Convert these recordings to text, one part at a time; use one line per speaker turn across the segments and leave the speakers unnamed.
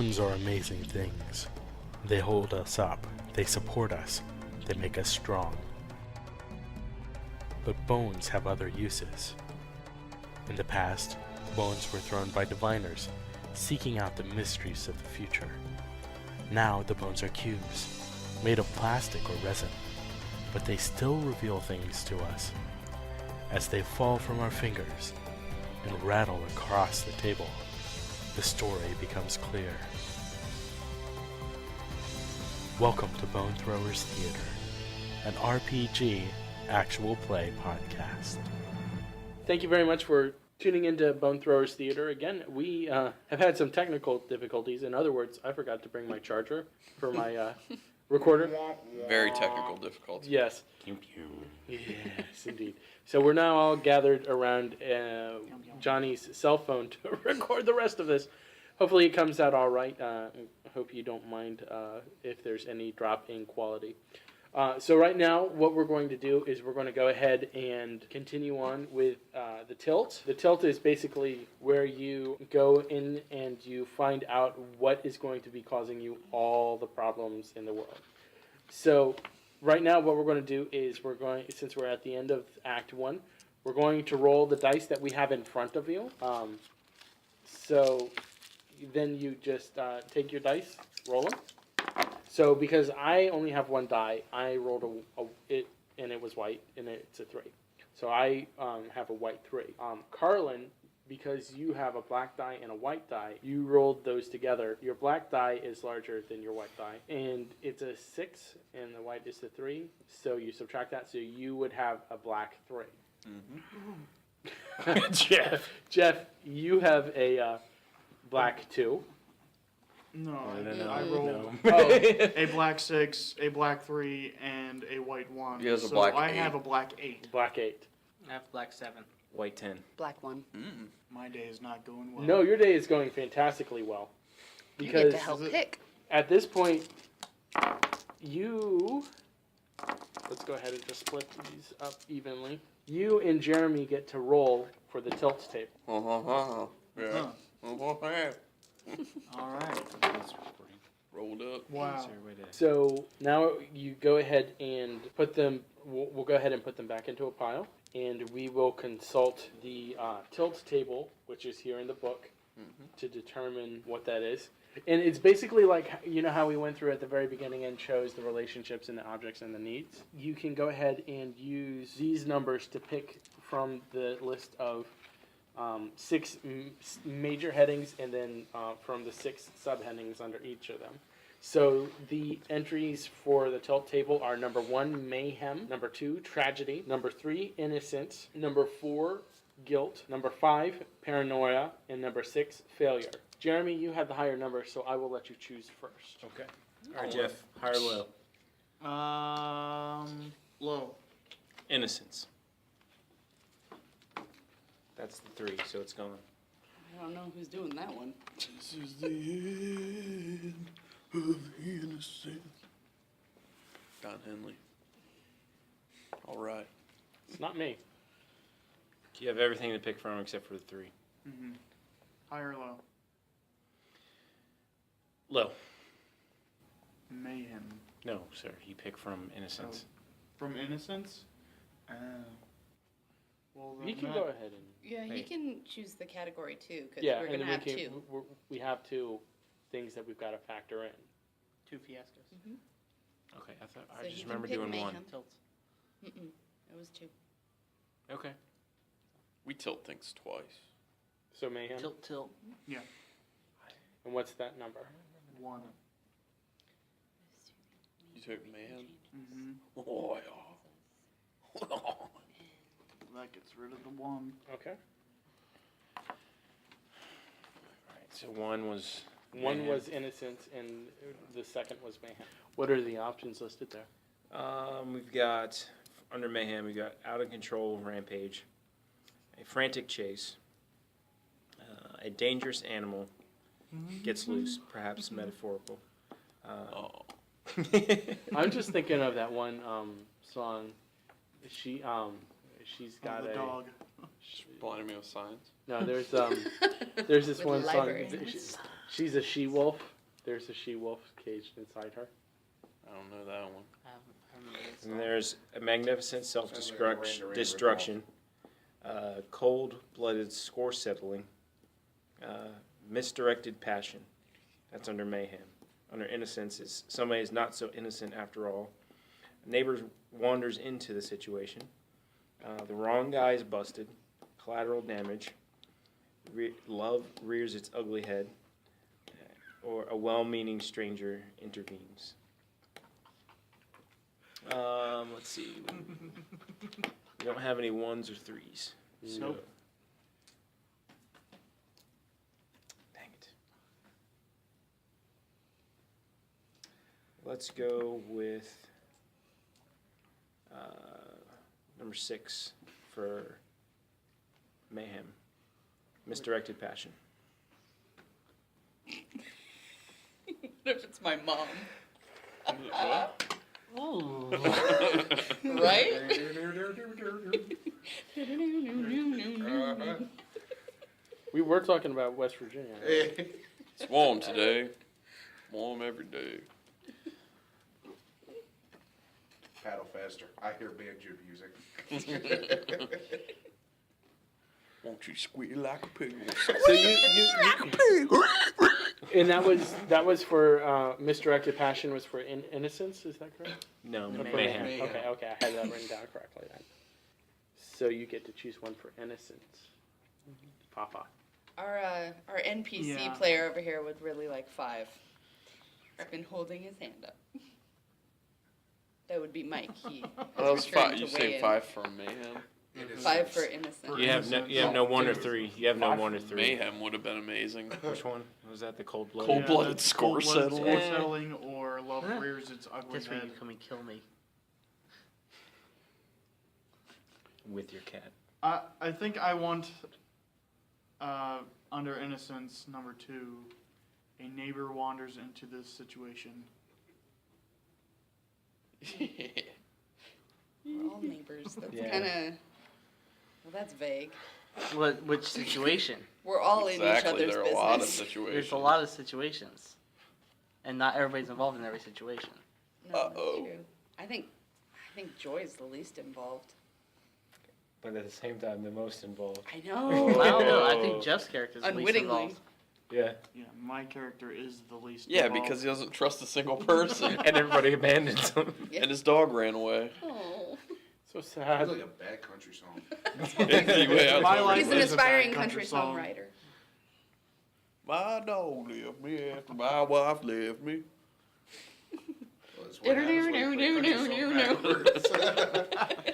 Bones are amazing things. They hold us up, they support us, they make us strong. But bones have other uses. In the past, bones were thrown by diviners, seeking out the mysteries of the future. Now the bones are cubes, made of plastic or resin, but they still reveal things to us. As they fall from our fingers and rattle across the table, the story becomes clear. Welcome to Bone Throwers Theater, an RPG actual play podcast.
Thank you very much for tuning into Bone Throwers Theater. Again, we have had some technical difficulties. In other words, I forgot to bring my charger for my recorder.
Very technical difficulty.
Yes. Yes, indeed. So we're now all gathered around Johnny's cell phone to record the rest of this. Hopefully it comes out all right. I hope you don't mind if there's any drop in quality. So right now, what we're going to do is we're going to go ahead and continue on with the tilt. The tilt is basically where you go in and you find out what is going to be causing you all the problems in the world. So right now, what we're going to do is since we're at the end of Act 1, we're going to roll the dice that we have in front of you. So then you just take your dice, roll them. So because I only have one die, I rolled it, and it was white, and it's a 3. So I have a white 3. Carlin, because you have a black die and a white die, you rolled those together. Your black die is larger than your white die, and it's a 6, and the white is a 3. So you subtract that, so you would have a black 3. Mm-hmm. Jeff, you have a black 2.
No, I rolled a black 6, a black 3, and a white 1.
He has a black 8.
I have a black 8.
Black 8.
I have black 7.
White 10.
Black 1.
My day is not going well.
No, your day is going fantastically well. Because
you get to help pick.
At this point, let's go ahead and just split these up evenly. You and Jeremy get to roll for the tilt table.
Yeah.
All right.
Rolled up.
Wow.
So now you go ahead and put them. We'll go ahead and put them back into a pile, and we will consult the tilt table, which is here in the book, to determine what that is. And it's basically like, you know how we went through at the very beginning and chose the relationships and the objects and the needs? You can go ahead and use these numbers to pick from the list of 6 major headings, and then from the 6 subheadings under each of them. So the entries for the tilt table are number 1, Mayhem, number 2, Tragedy, number 3, Innocence, number 4, Guilt, number 5, Paranoia, and number 6, Failure. Jeremy, you have the higher number, so I will let you choose first.
Okay. All right, Jeff. High or low?
Low.
Innocence. That's the 3, so it's going.
I don't know who's doing that one.
This is the end of innocence.
Don Henley. All right.
It's not me.
You have everything to pick from except for the 3.
Mm-hmm. High or low?
Low.
Mayhem.
No, sir. He picked from Innocence.
From Innocence? Well,
You can go ahead and...
Yeah, he can choose the category too, because
Yeah,
we're going
and
to have 2.
we have 2 things that we've got to factor in.
2 fiascos.
Mm-hmm.
Okay, I
So
just
you
remember
can pick
doing 1.
Mayhem.
Tilts.
It was 2.
Okay.
We tilt things twice.
So Mayhem.
Tilt.
Yeah.
And what's that number?
1.
You took Mayhem?
Mm-hmm.
Oh, yeah.
That gets rid of the 1.
Okay.
All right, so 1 was...
One was Innocence, and the second was Mayhem. What are the options listed there?
We've got, under Mayhem, we've got Out of Control Rampage, a Frantic Chase, a Dangerous Animal Gets Loose, perhaps metaphorical.
I'm just thinking of that one song. She's got
the
a
dog.
Blinding me with signs.
No, there's this
With
one song.
library.
She's a she-wolf. There's a she-wolf caged inside her.
I don't know that one.
And there's a magnificent self-destruction, cold-blooded score settling, misdirected passion. That's under Mayhem. Under Innocence is somebody is not so innocent after all. A neighbor wanders into the situation. The wrong guy is busted. Collateral damage. Love rears its ugly head. Or a well-meaning stranger intervenes. Let's see. We don't have any 1s or 3s. So.
Nope.
Dang it. Let's go with number 6 for Mayhem. Misdirected Passion.
What if it's my mom?
What?
Right?
We were talking about West Virginia.
It's warm today. Warm every day.
Paddle faster. I hear banjo music.
Won't you squeal like a pig?
So you and that was for Misdirected Passion was for Innocence, is that correct?
No,
For
Mayhem.
Okay, I had that written down correctly then. So you get to choose one for Innocence. Papa.
Our NPC
Yeah.
player over here would really like 5. He's been holding his hand up. That would be Mike. He has
That was
returned
5.
to
You
weigh
say
in.
5 for Mayhem?
5 for Innocence.
You have no 1 or 3. You have no 1 or 3.
Mayhem would have been amazing.
Which one was that? The cold blood.
Cold-blooded
that's
score
cold-blooded
settling.
Score settling or love rears its ugly
That's where
head.
you come and kill me.
With your cat.
I think I want under Innocence number 2. A neighbor wanders into this situation.
We're all neighbors. That's
Yeah.
kind of... Well, that's vague.
Which situation?
We're all in each
Exactly.
other's
There are a
business.
lot of situations.
There's a lot of situations, and not everybody's involved in every situation.
No, that's
Uh-oh.
true. I think Joy's the least involved.
But at the same time, the most involved.
I know.
I don't know. I think Jeff's character is the least
Unwittingly.
involved.
Yeah.
Yeah, my character is the least
Yeah,
involved.
because he doesn't trust a single person.
And everybody abandons him.
Yeah.
And his dog ran away.
Oh.
So
That's
sad.
like a bad country song.
Anyway, I was
My
over
life
He's
there.
an
is a bad
aspiring
country
country
song.
songwriter.
My dog left me after my wife left me.
Well, that's what happens when you play country song backwards.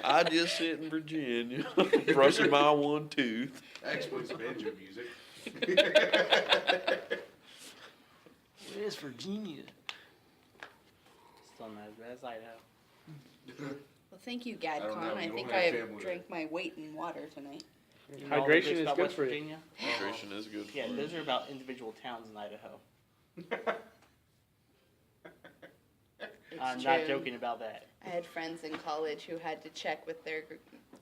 I just sit in Virginia, brushing my one tooth.
That explains banjo music.
It is Virginia. Still not as bad as Idaho.
Well, thank you,
I don't
GAD-Con.
know,
I
you
think
don't have
I
family
drank my weight in water tonight.
You know all the
Hydration
bits
is
about
good
West
for you.
Virginia?
Hydration is good
Yeah,
for
those
you.
are about individual towns in Idaho. I'm not
true.
joking about that.
I had friends in college who had to check with their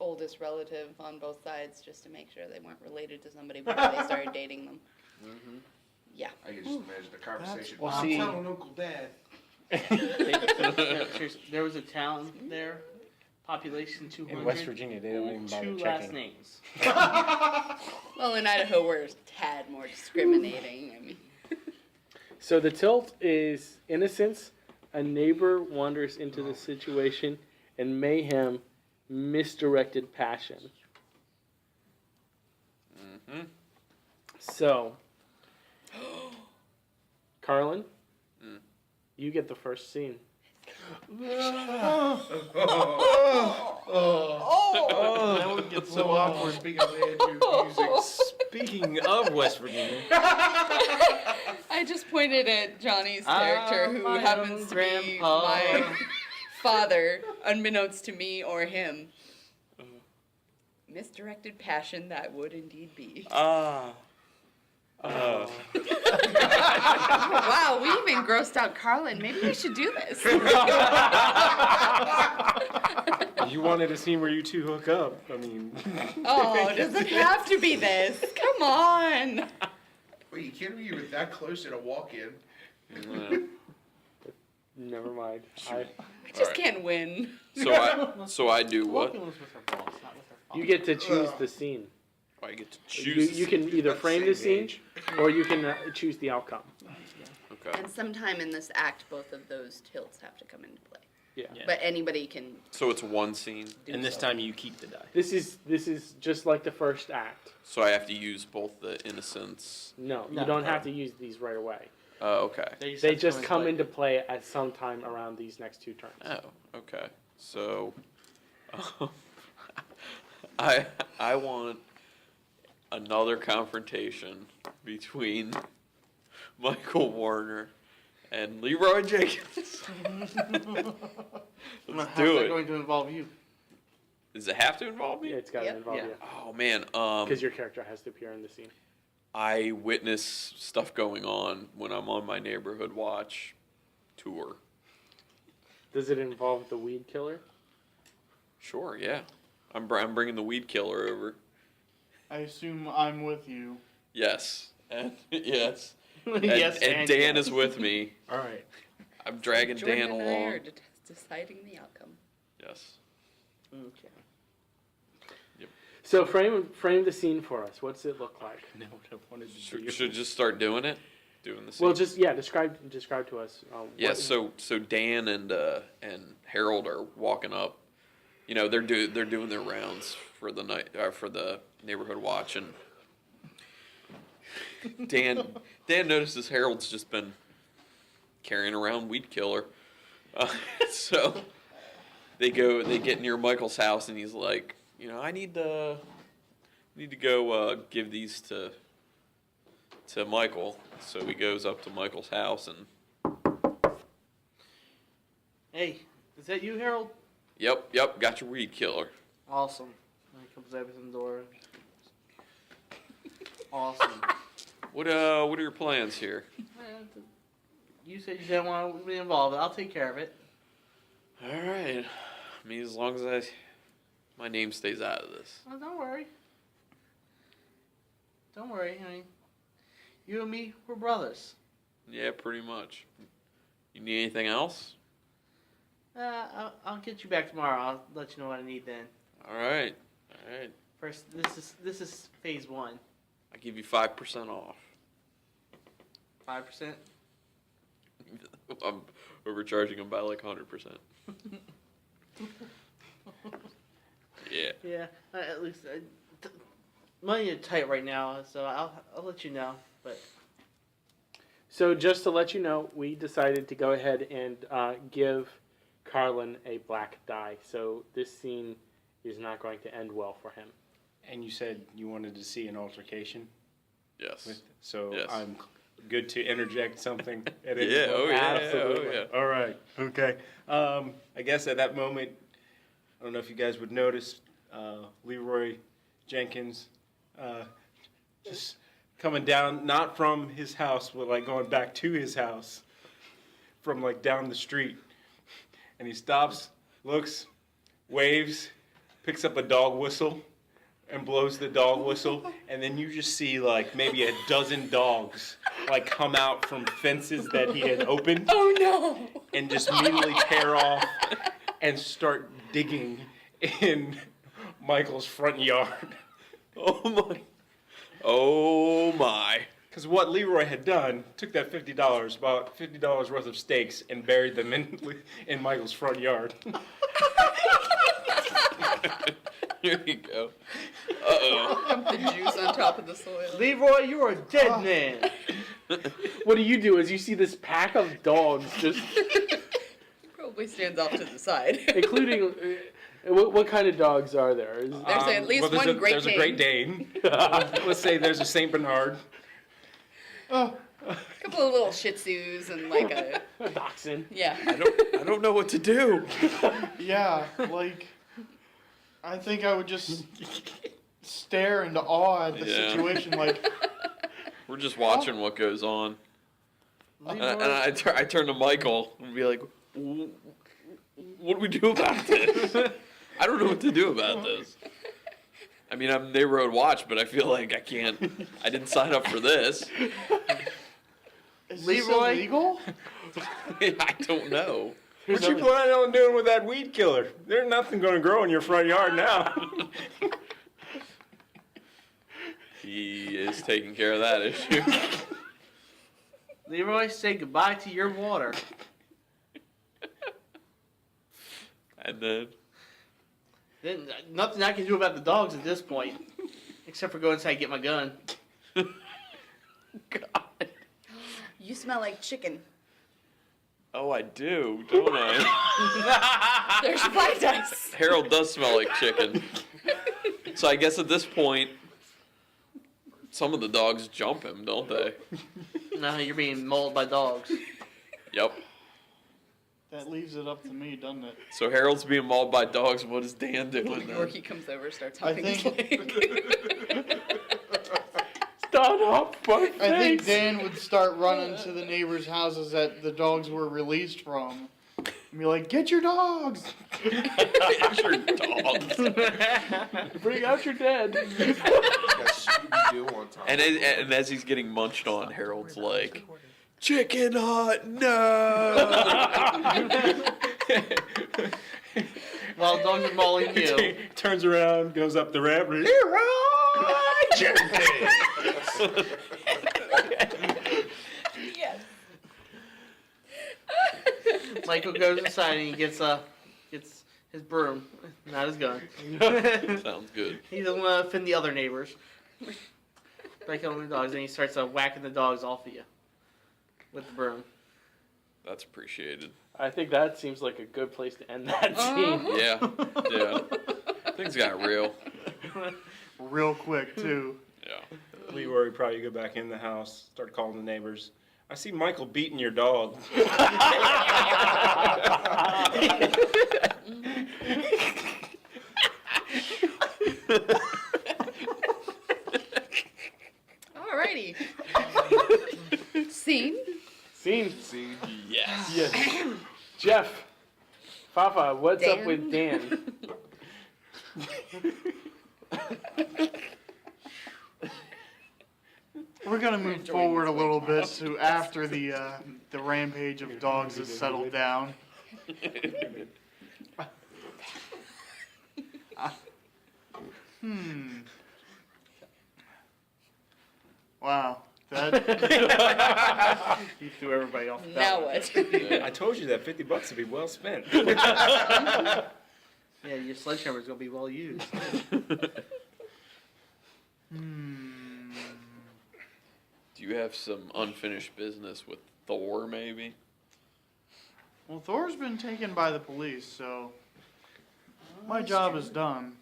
oldest relative on both sides just to make sure they weren't related to somebody before they started dating them.
Mm-hmm.
Yeah.
I can just imagine the conversation.
Well,
I'm
see-
telling Uncle Dad.
There was a town there, population 200.
In West Virginia, they don't even bother
2
checking.
last names.
Well, in Idaho, we're a tad more discriminating. I mean,
So the tilt is Innocence, a neighbor wanders into the situation, and Mayhem, Misdirected Passion.
Mm-hmm.
So, Carlin,
Mm.
you get the first scene.
Oh, that would get so awkward.
Speaking of banjo music.
Speaking of West Virginia,
I just pointed at Johnny's character, who
my
happens
own
to be
grandpa.
my father, unbeknownst to me or him. Misdirected passion, that would indeed be.
Ah.
Wow, we even grossed out Carlin. Maybe we should do this.
you wanted a scene where you two hook up. I mean,
Oh, does it have to be this? Come on.
Wait, you can't be that close in a walk-in.
Never mind.
I just can't win.
So I do what?
Walking was with her boss, not with her father.
You get to choose the scene.
I get to choose.
You can either frame the scene, or you can choose the outcome.
Okay.
And sometime in this act, both of those tilts have to come into play.
Yeah.
But anybody can.
So it's one scene.
And this time you keep the die.
This is just like the first act.
So I have to use both the Innocence.
No, you
No.
don't have to use these right away.
Okay.
They just come into play at some time around these next 2 turns.
Oh, okay. So, I want another confrontation between Michael Warner and Leroy Jenkins. Let's
How's
do
that
it.
going to involve you?
Does it have to involve me?
Yeah, it's got to
Yep.
involve
Yeah.
you.
Oh man,
Because your character has to appear in the scene.
I witness stuff going on when I'm on my neighborhood watch tour.
Does it involve the weed killer?
Sure, yeah. I'm bringing the weed killer over.
I assume I'm with you.
Yes, and yes, and,
Yes,
and Dan is with me.
All right.
I'm dragging
Jordan
Dan
and I
along.
are deciding the outcome.
Yes.
Okay.
So frame the scene for us. What's it look like?
No, what I wanted to do.
Should just start doing it, doing the scene.
Well, just describe to us.
Yeah, so Dan and Harrold are walking up. You know, they're doing their rounds for the night for the neighborhood watch, and Dan notices Harrold's just been carrying around weed killer. So they get near Michael's house, and he's like, you know, I need to go give these to Michael. So he goes up to Michael's house, and
Hey, is that you, Harold?
yep, got your weed killer.
Awesome. And he comes over to the door. Awesome.
What are your plans here?
You said you didn't want to be involved. I'll take care of it.
All right. I mean, as long as my name stays out of this.
Oh, don't worry. Don't worry. I mean, you and me, we're brothers.
Yeah, pretty much. You need anything else?
I'll get you back tomorrow. I'll let you know what I need then.
All right.
First, this is phase 1.
I give you 5% off.
5%.
I'm overcharging them by like 100%. Yeah.
Yeah. At least money is tight right now, so I'll let you know. But
So just to let you know, we decided to go ahead and give Carlin a black die. So this scene is not going to end well for him.
And you said you wanted to see an altercation.
Yes.
So
Yes.
I'm good to interject something at any
Yeah.
moment?
Oh yeah.
Absolutely.
Oh yeah.
All right. Okay. I guess at that moment, I don't know if you guys would notice, Leroy Jenkins just coming down, not from his house, but like going back to his house from like down the street. And he stops, looks, waves, picks up a dog whistle, and blows the dog whistle, and then you just see like maybe a dozen dogs like come out from fences that he had opened.
Oh no!
And just immediately tear off and start digging in Michael's front yard.
Oh my.
Because what Leroy had done, took that $50, about $50 worth of steaks, and buried them in Michael's front yard.
Here you go. Uh-oh.
Dump the juice on top of the soil.
Leroy, you are a dead man.
What do as you see this pack of dogs just
Probably stands off to the side.
including what kind of dogs are there?
There's at least
there's
one Great
There's
Dane.
a Great Dane. Let's say there's a Saint Bernard.
A couple of little Shih Tzus and like a
Dachshund.
yeah.
I don't know what to do.
Yeah, like, I think I would just stare into awe at the
Yeah.
situation, like,
We're just watching what goes on. And
Leroy,
I turn to Michael and be like, what do we do about this? I don't know what to do about this. I mean, I'm neighborhood watch, but I feel like I didn't sign up for this.
Is this
Leroy?
illegal?
I don't know.
What you planning on doing with that weed killer? There's nothing going to grow in your front yard now.
He is taking care of that issue.
Leroy, say goodbye to your water.
And then
Then nothing I can do about the dogs at this point, except for go inside and get my gun.
God.
You smell like chicken.
Oh, I do, don't I?
There's fly dice.
Harrold does smell like chicken. So I guess at this point, some of the dogs jump him, don't they?
No, you're being mauled by dogs.
Yep.
That leaves it up to me, doesn't it?
So Harold's being mauled by dogs. What is Dan doing
Or
then?
he comes over, starts
I
humping his leg.
Stop up, my
I think
face.
Dan would start running to the neighbors' houses that the dogs were released from. And be like, get your dogs!
It's your dogs.
Bring out your dead.
Got Scooby-Doo on top.
And as he's getting munched on, Harold's like, "Chicken hut, no!"
While dogs are mauling you.
Turns around, goes up the ramp. Leroy Jenkins.
Yes.
Michael goes inside and he gets his broom, not his gun.
Sounds good.
He doesn't want to offend the other neighbors. By killing the dogs, and he starts whacking the dogs off of you with the broom.
That's appreciated.
I think that seems like a good place to end that scene.
Yeah. Things got real.
Real quick, too.
Yeah.
Leroy would probably go back in the house, start calling the neighbors. I see Michael beating your dog.
Alrighty. Scene.
Scene.
Yes.
Yes. Jeff. Fafa, what's up
Dan?
with Dan?
We're gonna move forward a little bit to after the rampage of dogs has settled down. Wow. That
He threw everybody off the
Now
balance.
what?
I told you that $50 would be well spent.
Yeah, your sledgehammer is gonna be well used.
Do you have some unfinished business with Thor, maybe?
Well, Thor's been taken by the police, so my job is done.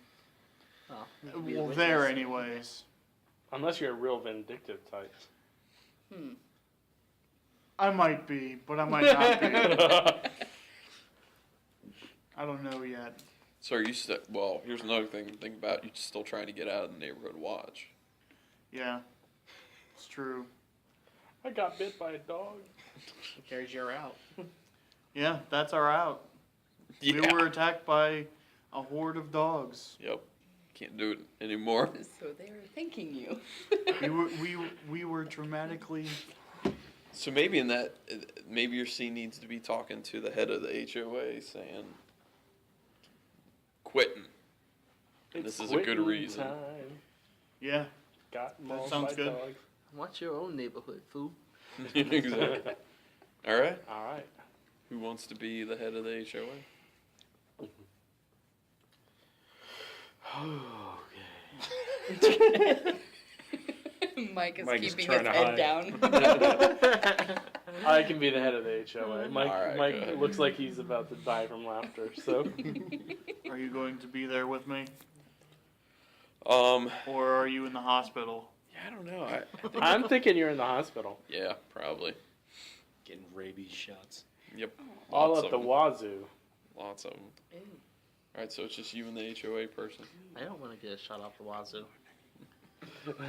Oh, you can be a
Well,
witness.
there anyways.
Unless you're a real vindictive type.
I might be, but I might not be. I don't know yet.
So are you still, well, here's another thing to think about. You're still trying to get out of the neighborhood watch.
Yeah, it's true.
I got bit by a dog.
He carries you out.
Yeah, that's our out.
Yeah.
We were attacked by a horde of dogs.
Yep. Can't do it anymore.
So they were thanking you.
We were dramatically.
So maybe in that, maybe your scene needs to be talking to the head of the HOA saying, quitting. This is a good
quitting
reason.
Time.
Yeah,
Got mauled
sounds
by
good.
dogs.
Watch your own neighborhood, fool.
Exactly. All right.
All right.
Who wants to be the head of the HOA?
Mike is
Mike is
keeping his
trying to
head
hide.
down.
I can be the head of the HOA. Mike,
All right,
Mike
good.
looks like he's about to die from laughter. So
are you going to be there with me,
Um,
or are you in the hospital?
yeah, I don't know.
I'm thinking you're in the hospital.
Yeah, probably.
Getting rabies shots.
Yep.
All
Lots
up the
of 'em.
wazoo.
Lots of them. All right, so it's just you and the HOA person.
I don't want to get a shot off the wazoo.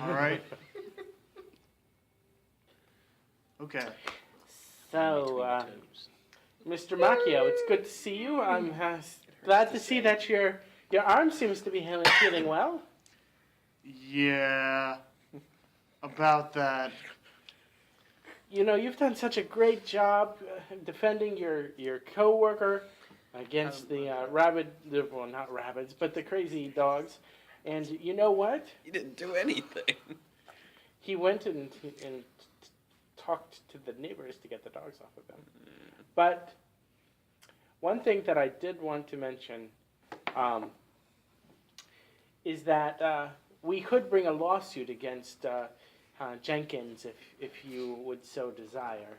All right. Okay.
So, Mr. Macchio, it's good to see you. I'm glad to see that your arm seems to be feeling well.
Yeah, about that.
You know, you've done such a great job defending your coworker against the well, not rabbits, but the crazy dogs. And you know what?
He didn't do anything.
He went and talked to the neighbors to get the dogs off of them. But one thing that I did want to mention is that we could bring a lawsuit against Jenkins if you would so desire.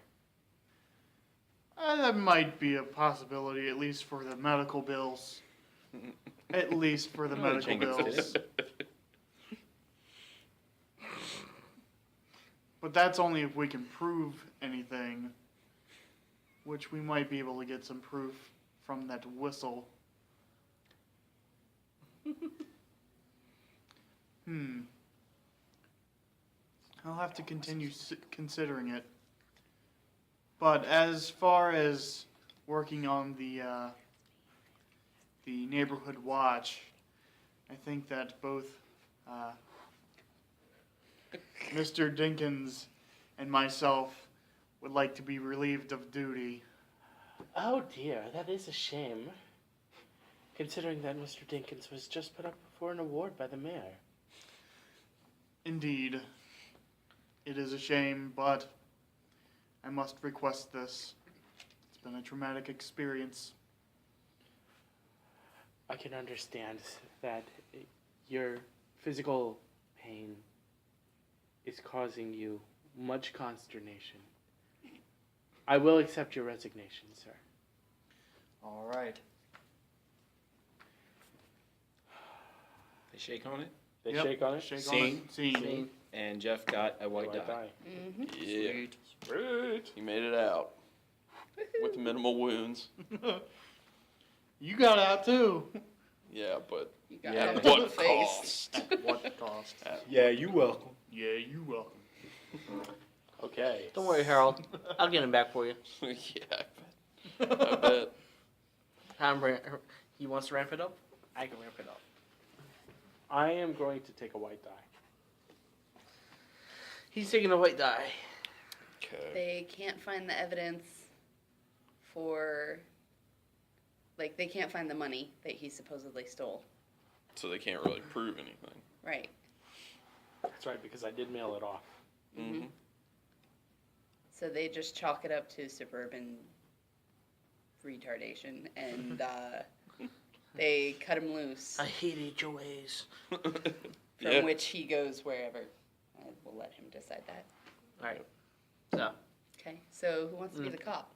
That might be a possibility, at least for the medical bills. At least for the medical
Jenkins
bills.
did
But that's only if we can prove anything, which we might be able to get some proof from that whistle. I'll have to continue considering it. But as far as working on the neighborhood watch, I think that both Mr. Dinkins and myself would like to be relieved of duty.
Oh dear, that is a shame. Considering that Mr. Dinkins was just put up for an award by the mayor.
Indeed, it is a shame, but I must request this. It's been a traumatic experience.
I can understand that your physical pain is causing you much consternation. I will accept your resignation, sir.
All right.
They shake on it,
They
Yep.
shake on it?
Shake
Scene.
on it. Scene.
and Jeff got a white
White
die.
Mm-hmm.
Yeah.
Sweet.
He made it out with minimal wounds.
You got out too.
Yeah, but
You got
Yeah.
him
at
to the
what
face.
cost?
At what cost?
Yeah, you welcome.
Yeah, you welcome.
Okay.
Don't worry, Harold. I'll get him back for you.
Yeah, I bet.
He wants to ramp it up? I can ramp it up.
I am going to take a white die.
He's taking a white die.
Okay.
They can't find the evidence for, like, they can't find the money that he supposedly stole.
So they can't really prove anything.
Right.
That's right, because I did mail it off.
Mm-hmm.
So they just chalk it up to suburban retardation, and they cut him loose,
I hate HOAs.
from
Yeah.
which he goes wherever. I will let him decide that.
Alright. So,
Okay, so who wants to be the cop?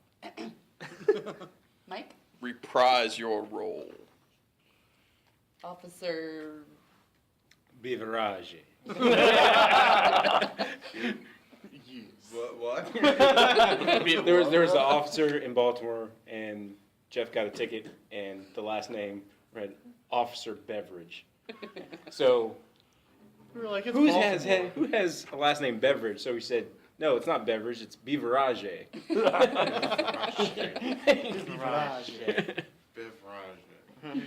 Mike?
Reprise your role.
Officer...
Beaverage.
What?
There was the officer in Baltimore, and Jeff got a ticket, and the last name read Officer Beverage. So
We were like, it's
who
Baltimore.
has a last name Beverage? So he said, no, it's not Beverage, it's Beaverage.
Beverage.
Beverage.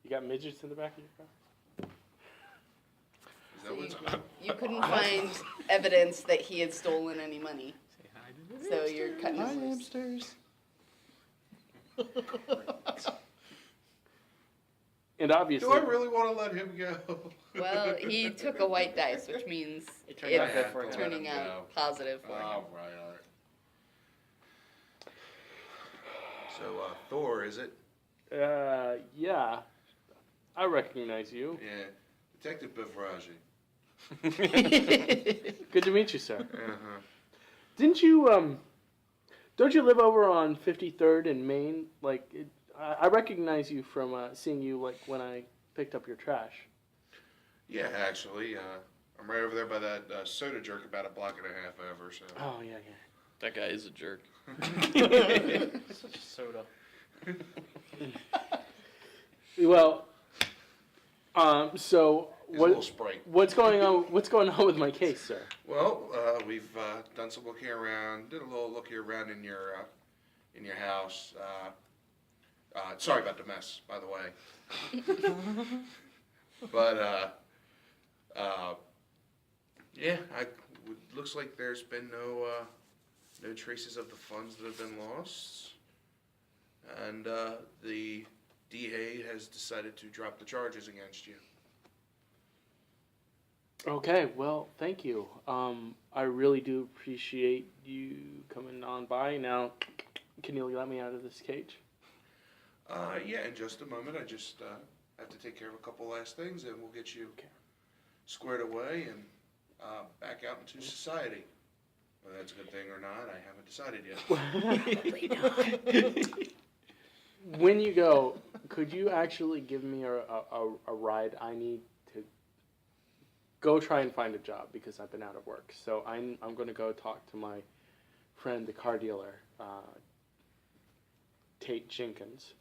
You got midgets in the back of your car?
Is that what's
You couldn't find evidence that he had stolen any money. So you're cutting
Hi,
him loose.
hamsters.
And obviously,
Do I really want to let him go?
Well, he took a white dice, which means
It turned out good
it's
for him.
turning
Let him
out positive for him.
All right. So, Thor, is it?
yeah, I recognize you.
Yeah. Detective Beverage.
Good to meet you, sir.
Uh-huh.
Didn't you, don't you live over on 53rd in Maine? Like, I recognize you from seeing you, like, when I picked up your trash.
Yeah, actually, I'm right over there by that soda jerk about a block and a half over, so.
Oh, yeah, yeah.
That guy is a jerk.
Such a soda.
Well, so
He's a little
what,
Sprite.
what's going on with my case, sir?
Well, we've done some looking around, did a little looking around in your house. Sorry about the mess, by the way. But, yeah, looks like there's been no traces of the funds that have been lost. And the DA has decided to drop the charges against you.
Okay, well, thank you. I really do appreciate you coming on by. Now, can you let me out of this cage?
Yeah, in just a moment. I just have to take care of a couple last things, and we'll get you squared away and back out into society. Whether that's a good thing or not, I haven't decided yet.
When you go, could you actually give me a ride? I need to go try and find a job because I've been out of work. So I'm going to go talk to my friend, the car dealer, Jenkins.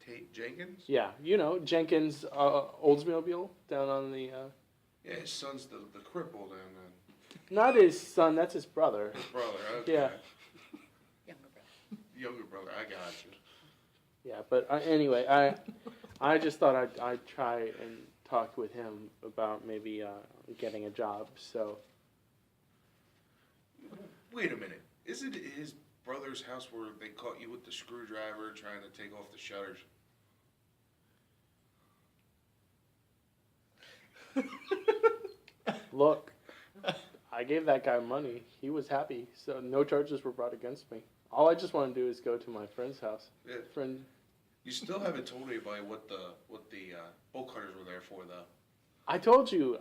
Tate Jenkins?
Yeah, you know, Jenkins Oldsmobile down on the...
Yeah, his son's the cripple then.
Not his son, that's his brother.
His brother, okay.
Yeah.
Younger brother, I got you.
Yeah, but anyway, I just thought I'd try and talk with him about maybe getting a job, so...
Wait a minute. Isn't it his brother's house where they caught you with the screwdriver trying to take off the shutters?
Look, I gave that guy money. He was happy, so no charges were brought against me. All I just want to do is go to my friend's house.
Yeah.
Friend.
You still haven't told anybody what the bolt cutters were there for, though.
I told you,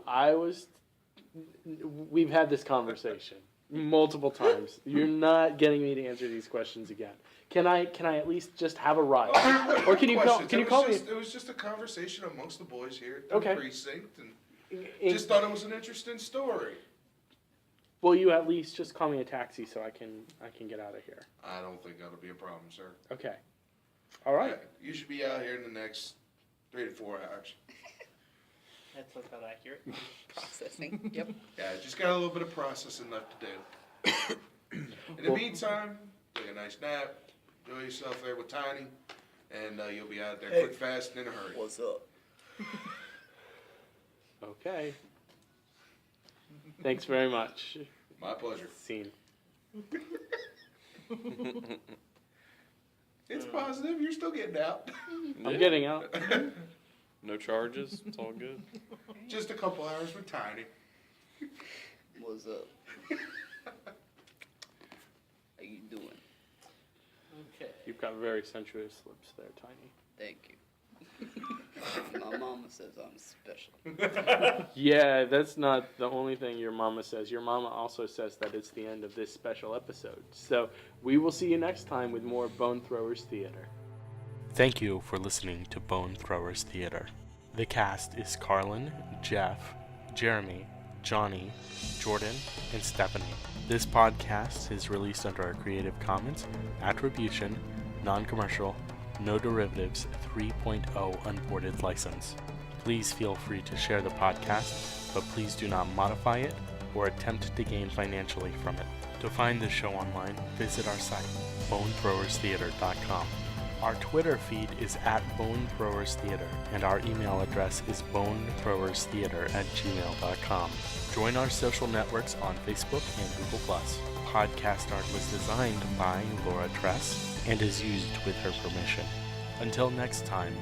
we've had this conversation multiple times. You're not getting me to answer these questions again. Can I at least just have a ride? Or can you call me?
It was just a conversation amongst the boys here at the
Okay.
precinct, and just thought it was an interesting story.
Will you at least just call me a taxi so I can get out of here?
I don't think that'll be a problem, sir.
Okay. All right.
Yeah, you should be out here in the next 3 to 4 hours.
That's about accurate.
Processing. Yep.
Yeah, just got a little bit of processing left to do. In the meantime, take a nice nap, enjoy yourself there with Tiny, and you'll be out there quick, fast, and in a hurry.
What's up?
Okay. Thanks very much.
My pleasure.
Scene.
It's positive. You're still getting out.
I'm getting out.
No charges. It's all good.
Just a couple hours with Tiny.
What's up? How you doing?
Okay.
You've got very sensuous lips there, Tiny.
Thank you. My mama says I'm special.
Yeah, that's not the only thing your mama says. Your mama also says that it's the end of this special episode. So we will see you next time with more Bone Throwers Theater. Thank you for listening to Bone Throwers Theater. The cast is Carlin, Jeff, Jeremy, Johnny, Jordan, and Stephanie. This podcast is released under a Creative Commons Attribution, Non-Commercial, No Derivatives 3.0 Unported license. Please feel free to share the podcast, but please do not modify it or attempt to gain financially from it. To find the show online, visit our site, bonethrowerstheater.com. Our Twitter feed is @bonethrowerstheater, and our email address is bonethrowerstheater@gmail.com. Join our social networks on Facebook and Google+. Podcast art was designed by Laura Tress and is used with her permission. Until next time,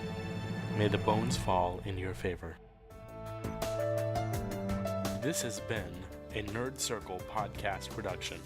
may the bones fall in your favor. This has been a Nerd Circle podcast production.